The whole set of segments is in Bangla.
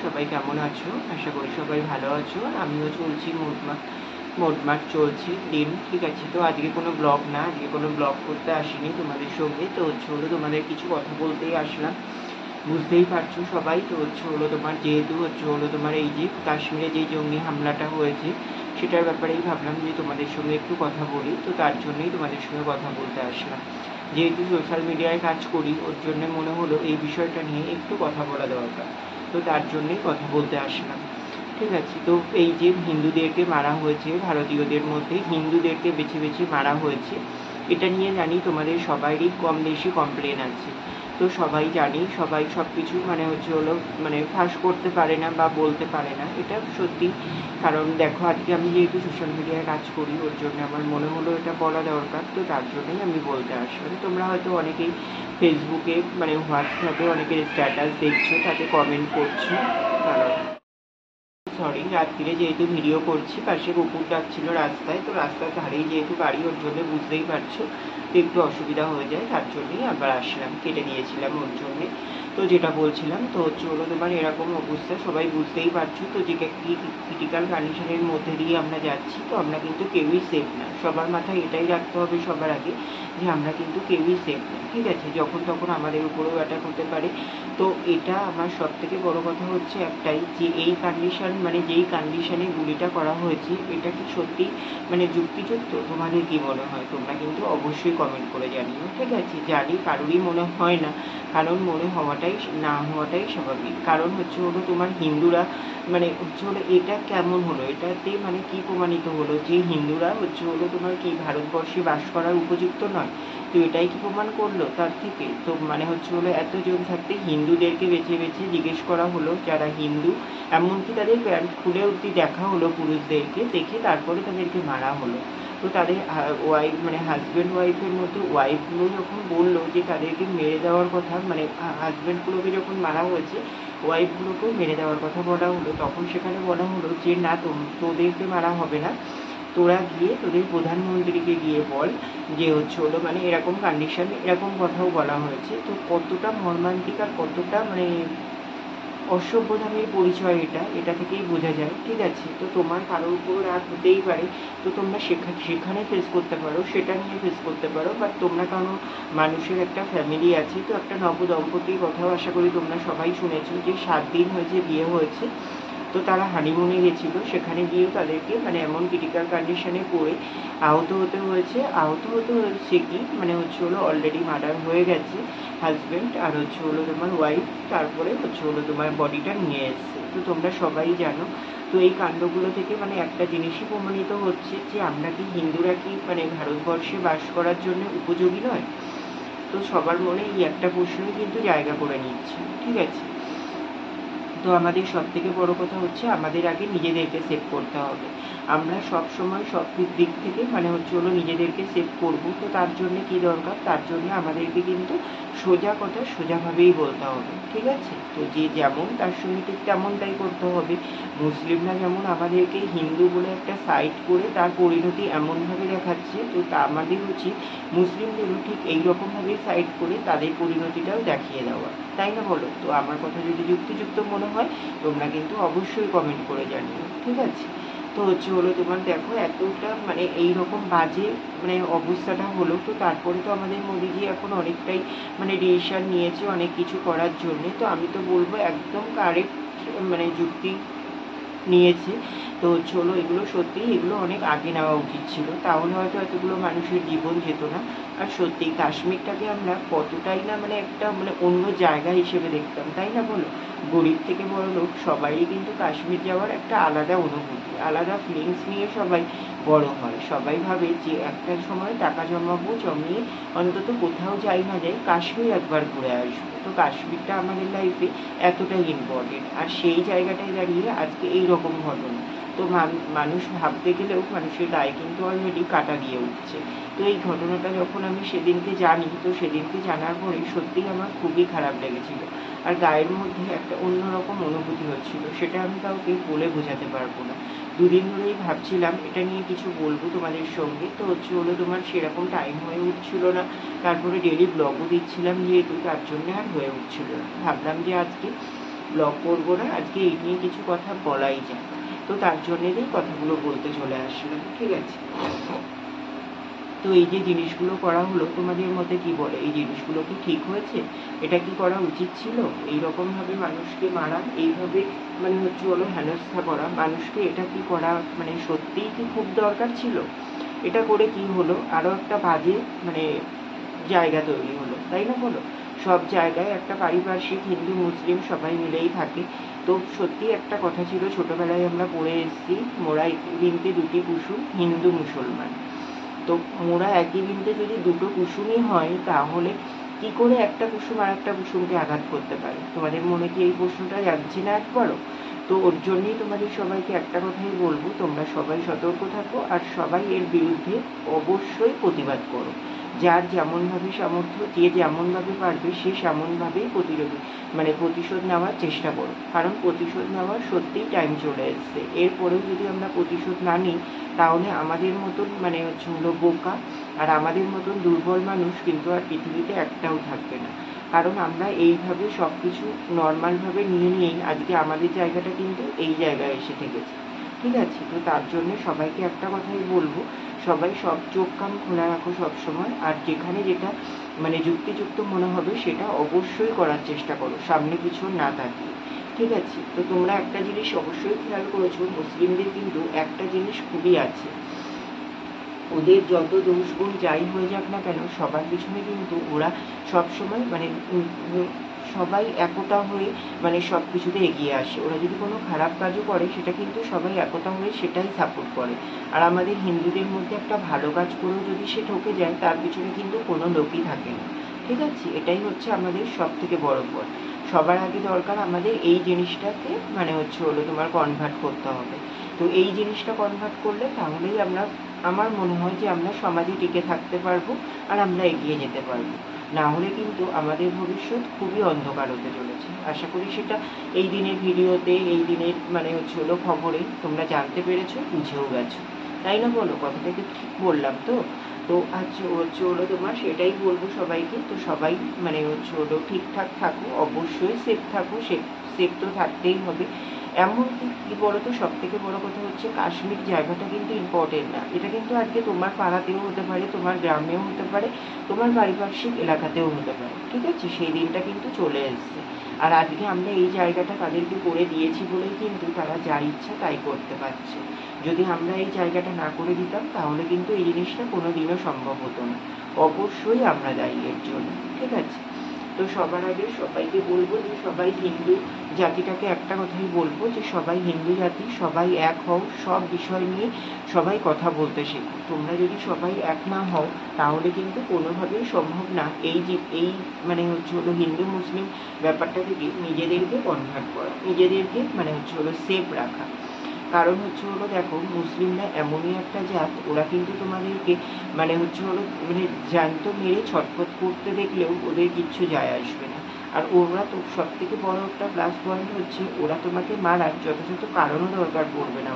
সবাই কেমন আছো? আশা করি সবাই ভালো আছো। আমিও চলছি মোটমাট চলছে দিন, ঠিক আছে। তো আজকে কোনো ব্লগ না, আজকে কোনো ব্লগ করতে আসিনি তোমাদের সঙ্গে। তো তোমাদের কিছু কথা বলতেই আসলাম। বুঝতেই পারছো সবাই। তো যেহেতু তোমার এই যে কাশ্মীরে যে জঙ্গি হামলাটা হয়েছে, সেটার ব্যাপারেই ভাবলাম যে তোমাদের সঙ্গে একটু কথা বলি। তো তার জন্যই তোমাদের সঙ্গে কথা বলতে আসলাম। যেহেতু সোশ্যাল মিডিয়ায় কাজ করি, ওর জন্য মনে হলো এই বিষয়টা নিয়ে একটু কথা বলা দরকার। তো তার জন্যই কথা বলতে আসলাম, ঠিক আছে। তো এই যে হিন্দুদেরকে মারা হয়েছে, ভারতীয়দের মধ্যে হিন্দুদেরকে বেছে বেছে মারা হয়েছে, এটা নিয়ে জানি তোমাদের সবারই কম বেশি কমপ্লেন আছে। তো সবাই জানি, সবাই সব কিছু ফাঁস করতে পারে না বা বলতে পারে না, এটা সত্যি। কারণ দেখো, আজকে আমি যেহেতু সোশ্যাল মিডিয়ায় কাজ করি, ওর জন্য আমার মনে হলো এটা বলা দরকার। তো তার জন্যই আমি বলতে আসলাম। তোমরা হয়তো অনেকেই ফেসবুকে হোয়াটসঅ্যাপে অনেকের স্ট্যাটাস দেখছো, তাতে কমেন্ট করছো। সরি, রাত্রিরে যেহেতু ভিডিও করছি, পাশে কুকুর ডাকছিল রাস্তায়। তো রাস্তার ধারেই যেহেতু বাড়ি, ওর জন্য বুঝতেই পারছো তো একটু অসুবিধা হয়ে যায়। তার জন্যই আবার আসলাম, কেটে দিয়েছিলাম ওর জন্যে। তো যেটা বলছিলাম, তো তোমার এরকম অবস্থা, সবাই বুঝতেই পারছো তো যে কি ক্রিটিক্যাল কন্ডিশনের মধ্যে দিয়ে আমরা যাচ্ছি। তো আমরা কিন্তু কেউই সেফ না। সবার মাথায় এটাই রাখতে হবে সবার আগে, যে আমরা কিন্তু কেউই সেফ না, ঠিক আছে। যখন তখন আমাদের উপরেও অ্যাটাক হতে পারে। তো এটা আমার সব থেকে বড় কথা হচ্ছে একটাই, যে এই কন্ডিশন যেই কন্ডিশনে গুলিটা করা হয়েছে, এটা কি সত্যি যুক্তিযুক্ত? তোমাদের কি মনে হয়? তোমরা কিন্তু অবশ্যই কমেন্ট করে জানিও, ঠিক আছে। জানি কারোরই মনে হয় না, কারণ মনে হওয়াটাই না হওয়াটাই স্বাভাবিক। কারণ তোমার হিন্দুরা এটা কেমন হলো? এটাতে কি প্রমাণিত হলো যে হিন্দুরা তোমার কি ভারতবর্ষে বাস করার উপযুক্ত নয়? তো এটাই কি প্রমাণ করলো তার থেকে? তো এতজন থাকতে হিন্দুদেরকে বেছে বেছে জিজ্ঞেস করা হলো, যারা হিন্দু, এমনকি তাদের প্যান্ট খুলে অব্দি দেখা হলো পুরুষদেরকে, দেখে তারপরে তাদেরকে মারা হলো। তো তাদের ওয়াইফ হাজব্যান্ড ওয়াইফের মধ্যে ওয়াইফগুলো যখন বললো যে তাদেরকে মেরে দেওয়ার কথা, হাজব্যান্ডগুলোকে যখন মারা হয়েছে, ওয়াইফগুলোকেও মেরে দেওয়ার কথা বলা হলো, তখন সেখানে বলা হলো যে না, তোদেরকে মারা হবে না, তোরা গিয়ে তোদের প্রধানমন্ত্রীকে গিয়ে বল যে এরকম কন্ডিশন, এরকম কথাও বলা হয়েছে। তো কতটা মর্মান্তিক আর কতটা অসভ্যতামের পরিচয় এটা থেকেই বোঝা যায়, ঠিক আছে। তো তোমার কারোর উপর রাগ হতেই পারে, তো তোমরা সেখানে ফেস করতে পারো, সেটা নিয়ে ফেস করতে পারো। বাট তোমরা কারো মানুষের একটা ফ্যামিলি আছে, তো একটা নবদম্পতির কথাও আশা করি তোমরা সবাই শুনেছো, যে 7 দিন হয়েছে বিয়ে হয়েছে। তো তারা হানিমুনে গেছিলো, সেখানে গিয়েও তাদেরকে এমন ক্রিটিক্যাল কন্ডিশনে পড়ে আহত হতে হয়েছে। কি অলরেডি মার্ডার হয়ে গেছে হাজব্যান্ড আর তোমার ওয়াইফ, তারপরে তোমার বডিটা নিয়ে এসছে। তো তোমরা সবাই জানো। তো এই কাণ্ডগুলো থেকে একটা জিনিসই প্রমাণিত হচ্ছে, যে আমরা কি হিন্দুরা কি ভারতবর্ষে বাস করার জন্য উপযোগী নয়? তো সবার মনে এই একটা প্রশ্নই কিন্তু জায়গা করে নিচ্ছে, ঠিক আছে। তো আমাদের সব থেকে বড় কথা হচ্ছে, আমাদের আগে নিজেদেরকে সেভ করতে হবে। আমরা সব সময় সব দিক থেকে নিজেদেরকে সেভ করব। তো তার জন্য কি দরকার? তার জন্য আমাদেরকে কিন্তু সোজা কথা সোজাভাবেই বলতে হবে, ঠিক আছে। তো যে যেমন, তার সঙ্গে ঠিক তেমনটাই করতে হবে। মুসলিমরা যেমন আমাদেরকে হিন্দু বলে একটা সাইড করে তার পরিণতি এমনভাবে দেখাচ্ছে, তো তা আমাদের উচিত মুসলিমদেরও ঠিক এইরকমভাবে সাইড করে তাদের পরিণতিটাও দেখিয়ে দেওয়া, তাই না বলো? তো আমার কথা যদি যুক্তিযুক্ত মনে হয়, তোমরা কিন্তু অবশ্যই কমেন্ট করে জানিও, ঠিক আছে। তো তোমার দেখো, এতটা এইরকম বাজে অবস্থাটা হলো, তো তারপরে তো আমাদের মোদিজি এখন অনেকটাই ডিসিশন নিয়েছে অনেক কিছু করার জন্য। তো আমি তো বলবো একদম কারেক্ট যুক্তি নিয়েছে। তো এগুলো সত্যিই, এগুলো অনেক আগে নেওয়া উচিত ছিল, তাহলে হয়তো এতগুলো মানুষের জীবন যেত না। আর সত্যি কাশ্মীরটাকে আমরা কতটাই না একটা অন্য জায়গা হিসেবে দেখতাম, তাই না বলো? গরিব থেকে বড় লোক সবারই কিন্তু কাশ্মীর যাওয়ার একটা আলাদা অনুভূতি, আলাদা ফিলিংস নিয়ে সবাই বড় হয়। সবাই ভাবে যে একটা সময় টাকা জমিয়ে অন্তত কোথাও যাই না যাই, কাশ্মীর একবার ঘুরে আসবো। তো কাশ্মীরটা আমাদের লাইফে এতটাই ইম্পর্টেন্ট, আর সেই জায়গাটায় দাঁড়িয়ে আজকে এইরকম ঘটনা। তো মানুষ ভাবতে গেলেও মানুষের গায়ে কিন্তু অলরেডি কাটা দিয়ে উঠছে। তো এই ঘটনাটা যখন আমি সেদিনকে জানি, তো সেদিনকে জানার পরে সত্যিই আমার খুবই খারাপ লেগেছিল, আর গায়ের মধ্যে একটা অন্যরকম অনুভূতি হচ্ছিল, সেটা আমি কাউকে বলে বোঝাতে পারবো না। দুদিন ধরেই ভাবছিলাম এটা নিয়ে কিছু বলবো তোমাদের সঙ্গে, তো তোমার সেরকম টাইম হয়ে উঠছিল না। তারপরে ডেলি ব্লগও দিচ্ছিলাম যেহেতু, তার জন্য আর হয়ে উঠছিল না। ভাবলাম যে আজকে ব্লগ করবো না, আজকে এই নিয়ে কিছু কথা বলাই যায়। তো তার জন্যেই কথাগুলো বলতে চলে আসলাম, ঠিক আছে? তো এই যে জিনিসগুলো করা হলো, তোমাদের মতে কি বলে? এই জিনিসগুলো কি ঠিক হয়েছে? এটা কি করা উচিত ছিল? এইরকমভাবে মানুষকে মারা, এইভাবে মানে হচ্ছে হলো হেনস্থা করা মানুষকে, এটা কি করা মানে সত্যিই কি খুব দরকার ছিল? এটা করে কি হলো? আরো একটা বাজে মানে জায়গা তৈরি হলো, তাই না বলো? সব জায়গায় একটা পারিপার্শ্বিক হিন্দু মুসলিম সবাই মিলেই থাকে। তো সত্যি একটা কথা ছিল, ছোটবেলায় আমরা পড়ে এসেছি, মোরা বৃন্তে দুটি কুসুম, হিন্দু মুসলমান। তো মোরা একই বৃন্তে যদি দুটো কুসুমই হয়, তাহলে কি করে একটা কুসুম আর একটা কুসুমকে আঘাত করতে পারে? তোমাদের মনে কি এই প্রশ্নটা যাচ্ছে না একবারও? তো ওর জন্যই তোমাদের সবাইকে একটা কথাই বলবো, তোমরা সবাই সতর্ক থাকো আর সবাই এর বিরুদ্ধে অবশ্যই প্রতিবাদ করো। যার যেমনভাবে সামর্থ্য, যে যেমনভাবে পারবে সে সেমনভাবেই প্রতিশোধ নেওয়ার চেষ্টা করো। কারণ প্রতিশোধ নেওয়ার সত্যিই টাইম চলে এসছে। এরপরেও যদি আমরা প্রতিশোধ না নিই, তাহলে আমাদের মতন হলো বোকা আর আমাদের মতন দুর্বল মানুষ কিন্তু আর পৃথিবীতে একটাও থাকবে না। কারণ আমরা এইভাবে সব কিছু নর্মালভাবে নিয়েই আজকে আমাদের জায়গাটা কিন্তু এই জায়গায় এসে ঠেকেছে, ঠিক আছে? তো তার জন্য সবাইকে একটা কথাই বলবো, সবাই সব চোখ কান খোলা রাখো সবসময়, আর যেখানে যেটা যুক্তিযুক্ত মনে হবে সেটা অবশ্যই করার চেষ্টা করো, সামনে পিছন না তাকিয়ে, ঠিক আছে? তো তোমরা একটা জিনিস অবশ্যই খেয়াল করেছো, মুসলিমদের কিন্তু একটা জিনিস খুবই আছে, ওদের যত দোষ গুণ যাই হয়ে যাক না কেন, সবার পিছনে কিন্তু ওরা সবসময় সবাই একতা হয়ে সব কিছুতে এগিয়ে আসে। ওরা যদি কোনো খারাপ কাজও করে, সেটা কিন্তু সবাই একতা হয়ে সেটাই সাপোর্ট করে। আর আমাদের হিন্দুদের মধ্যে একটা ভালো কাজ করেও যদি সে ঠকে যায়, তার পিছনে কিন্তু কোনো লোকই থাকে না, ঠিক আছে? এটাই হচ্ছে আমাদের সব থেকে বড় পথ। সবার আগে দরকার আমাদের এই জিনিসটাকে তোমার কনভার্ট করতে হবে। তো এই জিনিসটা কনভার্ট করলে তাহলেই আমার মনে হয় যে আমরা সমাজে টিকে থাকতে পারবো আর আমরা এগিয়ে যেতে পারবো। না হলে কিন্তু আমাদের ভবিষ্যৎ খুবই অন্ধকার হতে চলেছে। আশা করি সেটা এই দিনের ভিডিওতে, এই দিনের খবরে তোমরা জানতে পেরেছো, বুঝেও গেছো, তাই না বলো? কথাটাকে ঠিক বললাম তো? তো আচ্ছা তোমার সেটাই বলবো সবাইকে। তো সবাই ঠিকঠাক থাকো, অবশ্যই সেফ থাকো, সেফ তো থাকতেই হবে। এমনকি কি বলতো, সব থেকে বড় কথা হচ্ছে কাশ্মীর জায়গাটা কিন্তু ইম্পর্টেন্ট না। এটা কিন্তু আজকে তোমার পাড়াতেও হতে পারে, তোমার গ্রামেও হতে পারে, তোমার পারিপার্শ্বিক এলাকাতেও হতে পারে, ঠিক আছে? সেই দিনটা কিন্তু চলে এসছে। আর আজকে আমরা এই জায়গাটা তাদেরকে করে দিয়েছি বলেই কিন্তু তারা যা ইচ্ছা তাই করতে পারছে। যদি আমরা এই জায়গাটা না করে দিতাম, তাহলে কিন্তু এই জিনিসটা কোনোদিনও সম্ভব হতো না। অবশ্যই আমরা দায়ী এর জন্য, ঠিক আছে? তো সবার আগে সবাইকে বলবো যে সবাই হিন্দু জাতিটাকে একটা কথাই বলবো যে সবাই হিন্দু জাতি, সবাই এক হও, সব বিষয় নিয়ে সবাই কথা বলতে শেখো। তোমরা যদি সবাই এক না হও, তাহলে কিন্তু কোনোভাবেই সম্ভব না এই হিন্দু মুসলিম ব্যাপারটা থেকে নিজেদেরকে কনভার্ট করা, নিজেদেরকে সেফ রাখা। কারণ দেখো, মুসলিমরা এমনই একটা জাত, ওরা কিন্তু তোমাদেরকে জ্যান্ত মেরে ছটফট করতে দেখলেও ওদের কিচ্ছু যায় আসবে না। আর ওরা তো সব থেকে বড় একটা প্লাস পয়েন্ট হচ্ছে, ওরা তোমাকে মারার যথাযথ কারণও দরকার পড়বে না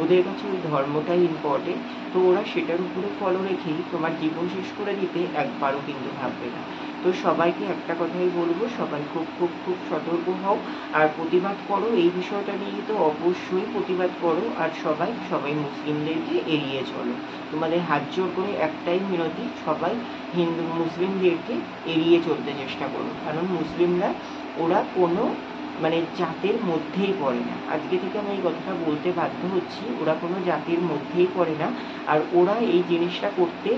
ওদের কাছে ওই ধর্মটাই ইম্পর্টেন্ট। তো ওরা সেটার উপরে ফলো রেখেই তোমার জীবন শেষ করে দিতে একবারও কিন্তু ভাববে না। তো সবাইকে একটা কথাই বলবো, সবাই খুব খুব খুব সতর্ক হও আর প্রতিবাদ করো। এই বিষয়টা নিয়ে তো অবশ্যই প্রতিবাদ করো, আর সবাই মুসলিমদেরকে এড়িয়ে চলো। তোমাদের হাত জোর করে একটাই মিনতি, সবাই হিন্দু মুসলিমদেরকে এড়িয়ে চলতে চেষ্টা করো। কারণ মুসলিমরা ওরা কোনো জাতের মধ্যেই পড়ে না। আজকে থেকে আমি এই কথাটা বলতে বাধ্য হচ্ছি, ওরা কোনো জাতির মধ্যেই পড়ে না। আর ওরা এই জিনিসটা করতে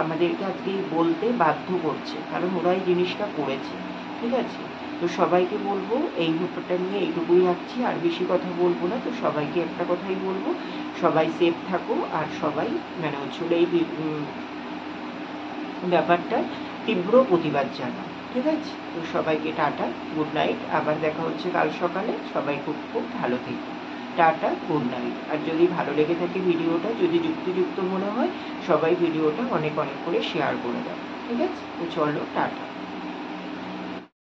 আমাদেরকে আজকে বলতে বাধ্য করছে, কারণ ওরা এই জিনিসটা করেছে, ঠিক আছে? তো সবাইকে বলবো এই ব্যাপারটা নিয়ে এইটুকুই রাখছি, আর বেশি কথা বলবো না। তো সবাইকে একটা কথাই বলবো, সবাই সেফ থাকো আর সবাই এই ব্যাপারটা তীব্র প্রতিবাদ জানাও, ঠিক আছে? তো সবাইকে টাটা, গুড নাইট। আবার দেখা হচ্ছে কাল সকালে। সবাই খুব খুব ভালো থেকো। Tata, good night. আর যদি ভালো লেগে থাকে ভিডিওটা, যদি যুক্তিযুক্ত মনে হয়, সবাই ভিডিওটা অনেক অনেক করে শেয়ার করে দাও, ঠিক আছে? তো চলো, টাটা।